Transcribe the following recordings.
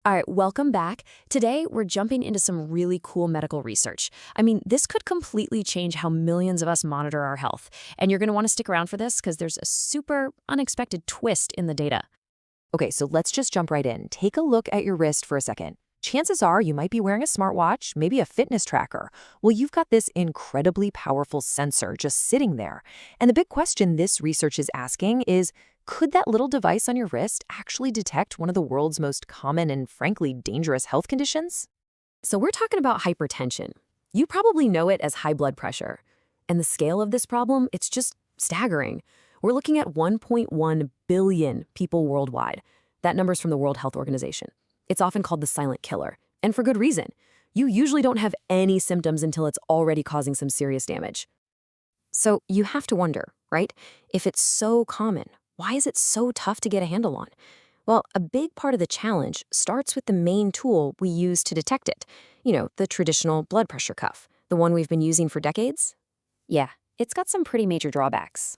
All right, welcome back. Today, we're jumping into some really cool medical research. I mean, this could completely change how millions of us monitor our health. And you're going to want to stick around for this because there's a super unexpected twist in the data. Okay, so let's just jump right in. Take a look at your wrist for a second. Chances are you might be wearing a smartwatch, maybe a fitness tracker. Well, you've got this incredibly powerful sensor just sitting there. And the big question this research is asking is, could that little device on your wrist actually detect one of the world's most common and frankly dangerous health conditions? So, we're talking about hypertension. You probably know it as high blood pressure. And the scale of this problem, it's just staggering. We're looking at 1.1 billion people worldwide. That number's from the World Health Organization. It's often called the silent killer, and for good reason. You usually don't have any symptoms until it's already causing some serious damage. So you have to wonder, right? If it's so common, why is it so tough to get a handle on? Well, a big part of the challenge starts with the main tool we use to detect it. The traditional blood pressure cuff, the one we've been using for decades. Yeah, it's got some pretty major drawbacks.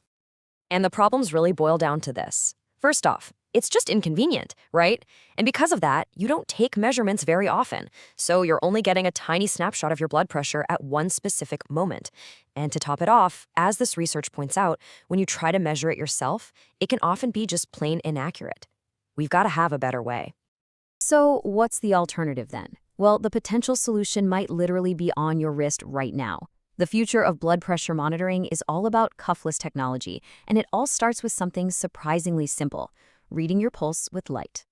And the problems really boil down to this. First off, it's just inconvenient, right? And because of that, you don't take measurements very often, so you're only getting a tiny snapshot of your blood pressure at one specific moment. And to top it off, as this research points out, when you try to measure it yourself, it can often be just plain inaccurate. We've got to have a better way. So what's the alternative then? Well, the potential solution might literally be on your wrist right now. The future of blood pressure monitoring is all about cuffless technology, and it all starts with something surprisingly simple: reading your pulse with light.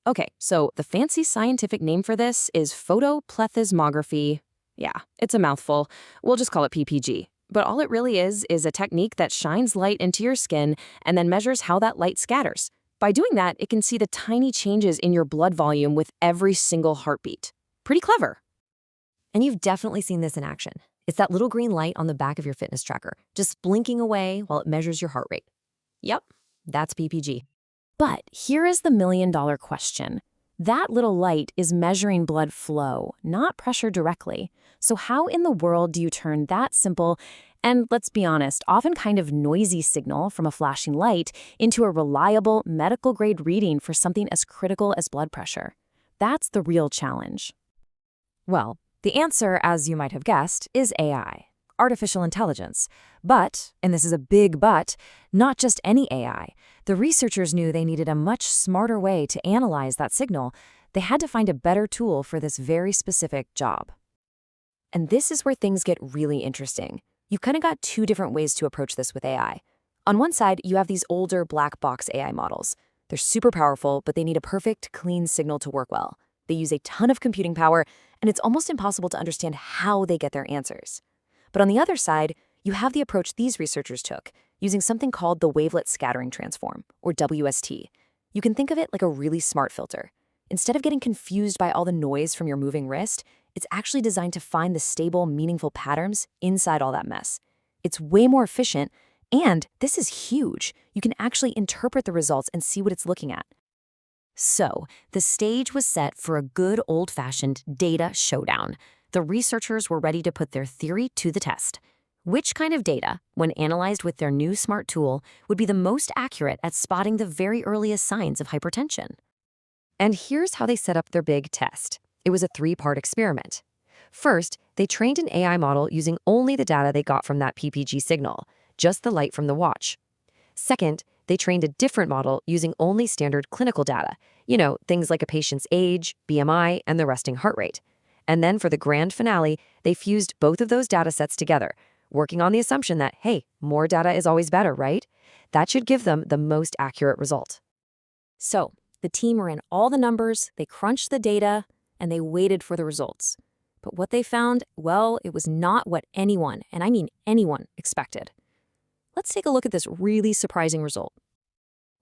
Okay, so the fancy scientific name for this is photoplethysmography. Yeah, it's a mouthful. We'll just call it PPG. But all it really is a technique that shines light into your skin and then measures how that light scatters. By doing that, it can see the tiny changes in your blood volume with every single heartbeat. Pretty clever. And you've definitely seen this in action. It's that little green light on the back of your fitness tracker, just blinking away while it measures your heart rate. Yep, that's PPG. But here is the million-dollar question. That little light is measuring blood flow, not pressure directly. So how in the world do you turn that simple and, let's be honest, often kind of noisy signal from a flashing light into a reliable medical-grade reading for something as critical as blood pressure? That's the real challenge. Well, the answer, as you might have guessed, is AI, artificial intelligence. But, and this is a big but, not just any AI. The researchers knew they needed a much smarter way to analyze that signal. They had to find a better tool for this very specific job. And this is where things get really interesting. You've kind of got two different ways to approach this with AI. On one side, you have these older black box AI models. They're super powerful, but they need a perfect, clean signal to work well. They use a ton of computing power, and it's almost impossible to understand how they get their answers. But on the other side, you have the approach these researchers took, using something called the wavelet scattering transform, or WST. You can think of it like a really smart filter. Instead of getting confused by all the noise from your moving wrist, it's actually designed to find the stable, meaningful patterns inside all that mess. It's way more efficient, and this is huge. You can actually interpret the results and see what it's looking at. So, the stage was set for a good old-fashioned data showdown. The researchers were ready to put their theory to the test. Which kind of data, when analyzed with their new smart tool, would be the most accurate at spotting the very earliest signs of hypertension? And here's how they set up their big test. It was a three-part experiment. First, they trained an AI model using only the data they got from that PPG signal, just the light from the watch. Second, they trained a different model using only standard clinical data, things like a patient's age, BMI, and the resting heart rate. And then for the grand finale, they fused both of those data sets together, working on the assumption that, hey, more data is always better, right? That should give them the most accurate result. So, the team ran all the numbers, they crunched the data, and they waited for the results. But what they found, well, it was not what anyone, and I mean anyone, expected. Let's take a look at this really surprising result.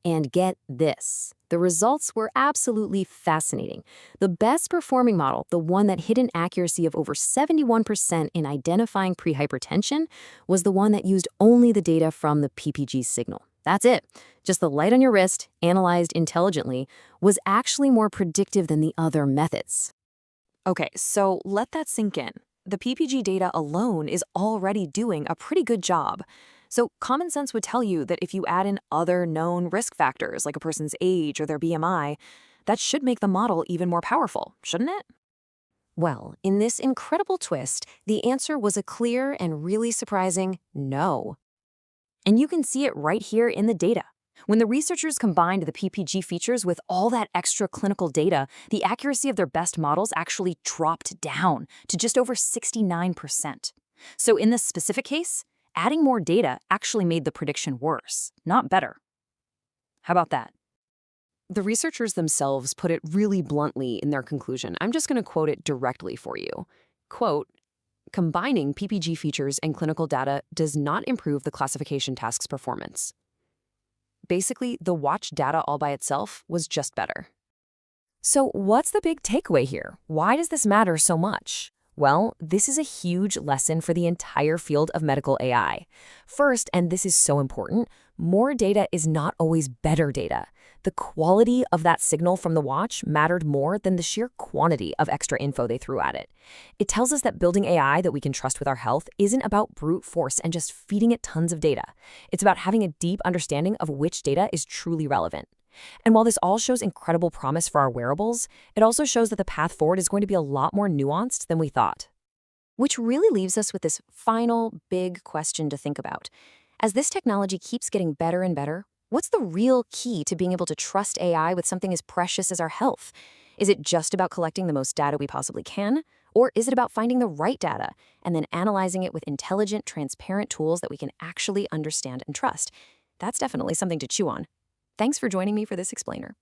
And get this. The results were absolutely fascinating. The best performing model, the one that hit an accuracy of over 71% in identifying prehypertension, was the one that used only the data from the PPG signal. That's it. Just the light on your wrist, analyzed intelligently, was actually more predictive than the other methods. Okay, so let that sink in. The PPG data alone is already doing a pretty good job. So common sense would tell you that if you add in other known risk factors, like a person's age or their BMI, That should make the model even more powerful, shouldn't it? Well, in this incredible twist, the answer was a clear and really surprising no. And you can see it right here in the data. When the researchers combined the PPG features with all that extra clinical data, the accuracy of their best models actually dropped down to just over 69%. So in this specific case, adding more data actually made the prediction worse, not better. How about that? The researchers themselves put it really bluntly in their conclusion. I'm just going to quote it directly for you. Quote, "Combining PPG features and clinical data does not improve the classification task's performance." Basically, the watch data all by itself was just better. So what's the big takeaway here? Why does this matter so much? Well, this is a huge lesson for the entire field of medical AI. First, and this is so important, more data is not always better data. The quality of that signal from the watch mattered more than the sheer quantity of extra info they threw at it. It tells us that building AI that we can trust with our health isn't about brute force and just feeding it tons of data. It's about having a deep understanding of which data is truly relevant. And while this all shows incredible promise for our wearables, it also shows that the path forward is going to be a lot more nuanced than we thought. Which really leaves us with this final big question to think about. As this technology keeps getting better and better, what's the real key to being able to trust AI with something as precious as our health? Is it just about collecting the most data we possibly can? Or is it about finding the right data and then analyzing it with intelligent, transparent tools that we can actually understand and trust? That's definitely something to chew on. Thanks for joining me for this explainer.